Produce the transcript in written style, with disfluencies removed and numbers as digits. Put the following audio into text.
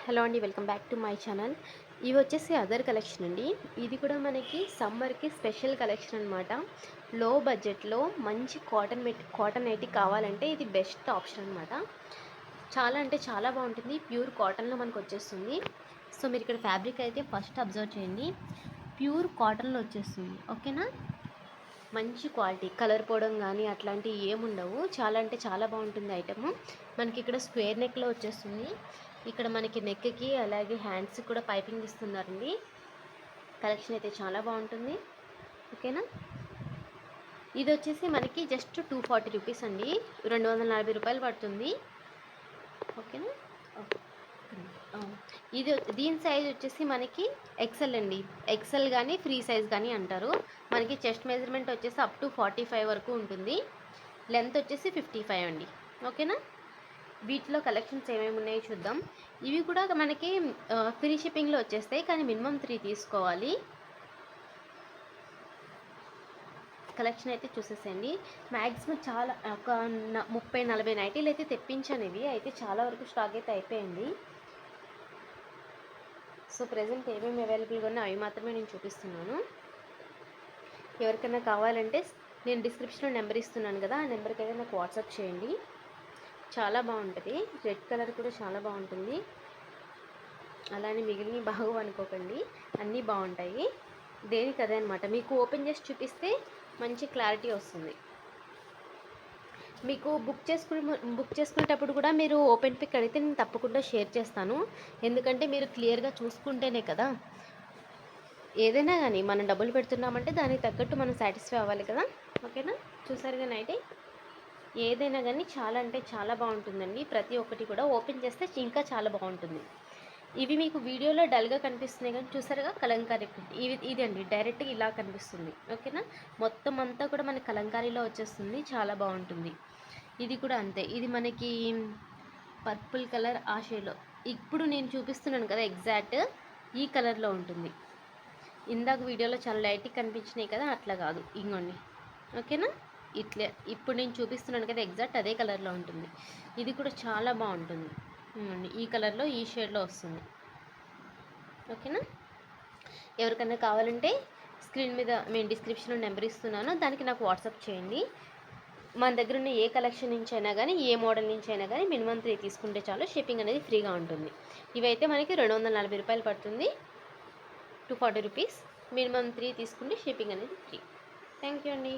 Hello అండి, welcome back to my channel. ఇవి వచ్చేసి అదర్ కలెక్షన్ అండి. ఇది కూడా మనకి సమ్మర్కి స్పెషల్ కలెక్షన్ అనమాట. లో బడ్జెట్లో మంచి కాటన్ నైటీ కావాలంటే ఇది బెస్ట్ ఆప్షన్ అనమాట. చాలా అంటే చాలా బాగుంటుంది. ప్యూర్ కాటన్లో మనకు వచ్చేస్తుంది. సో మీరు ఇక్కడ ఫ్యాబ్రిక్ అయితే ఫస్ట్ అబ్జర్వ్ చేయండి. ప్యూర్ కాటన్లో వచ్చేస్తుంది, ఓకేనా. మంచి క్వాలిటీ, కలర్ పోవడం కానీ అట్లాంటివి ఏముండవు. చాలా అంటే చాలా బాగుంటుంది ఐటమ్. మనకి ఇక్కడ స్క్వేర్ నెక్లో వచ్చేస్తుంది. ఇక్కడ మనకి నెక్కి అలాగే హ్యాండ్స్కి కూడా పైపింగ్ ఇస్తున్నారండి. కలెక్షన్ అయితే చాలా బాగుంటుంది, ఓకేనా. ఇది వచ్చేసి మనకి జస్ట్ 240 రూపీస్ అండి, 240 రూపాయలు పడుతుంది, ఓకేనా. ఇది దీని సైజ్ వచ్చేసి మనకి ఎక్సెల్ అండి. ఎక్సెల్ కానీ ఫ్రీ సైజ్ కానీ అంటారు. మనకి చెస్ట్ మెజర్మెంట్ వచ్చేసి అప్ టు 45 వరకు ఉంటుంది. లెంత్ వచ్చేసి 55 అండి, ఓకేనా. వీటిలో కలెక్షన్స్ ఏమేమి ఉన్నాయో చూద్దాం. ఇవి కూడా మనకి ఫ్రీ షిప్పింగ్లో వచ్చేస్తాయి, కానీ మినిమం 3 తీసుకోవాలి. కలెక్షన్ అయితే చూసేసేయండి. మ్యాక్సిమం చాలా ఒక 30-40 నైటీలు అయితే తెప్పించాను. ఇవి అయితే చాలా వరకు స్టాక్ అయితే అయిపోయింది. సో ప్రెజెంట్ ఏమేమి అవైలబుల్గా ఉన్నాయో అవి మాత్రమే నేను చూపిస్తున్నాను. ఎవరికైనా కావాలంటే నేను డిస్క్రిప్షన్లో నెంబర్ ఇస్తున్నాను కదా, ఆ నెంబర్కి అయితే నాకు వాట్సాప్ చేయండి. చాలా బాగుంటుంది. రెడ్ కలర్ కూడా చాలా బాగుంటుంది. అలానే మిగిలిన బాగు అనుకోకండి, అన్నీ బాగుంటాయి. దేనికి అదే అనమాట. మీకు ఓపెన్ చేసి చూపిస్తే మంచి క్లారిటీ వస్తుంది. మీకు బుక్ చేసుకునేటప్పుడు కూడా మీరు ఓపెన్ పిక్ అడిగితే నేను తప్పకుండా షేర్ చేస్తాను. ఎందుకంటే మీరు క్లియర్గా చూసుకుంటేనే కదా ఏదైనా కానీ మనం డబ్బులు పెడుతున్నామంటే దానికి తగ్గట్టు మనం సాటిస్ఫై అవ్వాలి కదా, ఓకేనా. చూసారు కానీ అయితే ఏదైనా కానీ చాలా అంటే చాలా బాగుంటుందండి. ప్రతి ఒక్కటి కూడా ఓపెన్ చేస్తే ఇంకా చాలా బాగుంటుంది. ఇవి మీకు వీడియోలో డల్గా కనిపిస్తున్నాయి కానీ చూసారుగా కలంకారీ ప్రింట్. ఇదండి డైరెక్ట్గా ఇలా కనిపిస్తుంది, ఓకేనా. మొత్తం అంతా కూడా మనకి కలంకారీలో వచ్చేస్తుంది, చాలా బాగుంటుంది. ఇది కూడా అంతే. ఇది మనకి పర్పుల్ కలర్ ఆ షేడ్లో ఇప్పుడు నేను చూపిస్తున్నాను కదా, ఎగ్జాక్ట్ ఈ కలర్లో ఉంటుంది. ఇందాక వీడియోలో చాలా లైట్గా కనిపించినాయి కదా, అట్లా కాదు, ఇంకోండి, ఓకేనా. ఇట్లా ఇప్పుడు నేను చూపిస్తున్నాను కదా, ఎగ్జాక్ట్ అదే కలర్లో ఉంటుంది. ఇది కూడా చాలా బాగుంటుంది. ఈ కలర్లో ఈ షేడ్లో వస్తుంది, ఓకేనా. ఎవరికైనా కావాలంటే స్క్రీన్ మీద నేను డిస్క్రిప్షన్లో నెంబర్ ఇస్తున్నాను, దానికి నాకు వాట్సాప్ చేయండి. మన దగ్గర ఉన్న ఏ కలెక్షన్ నుంచి అయినా కానీ ఏ మోడల్ నుంచి అయినా కానీ మినిమం 3 తీసుకుంటే చాలు, షిప్పింగ్ అనేది ఫ్రీగా ఉంటుంది. ఇవైతే మనకి 240 రూపాయలు పడుతుంది, 240 రూపీస్. మినిమం 3 తీసుకుంటే షిప్పింగ్ అనేది ఫ్రీ. థ్యాంక్ యూ అండి.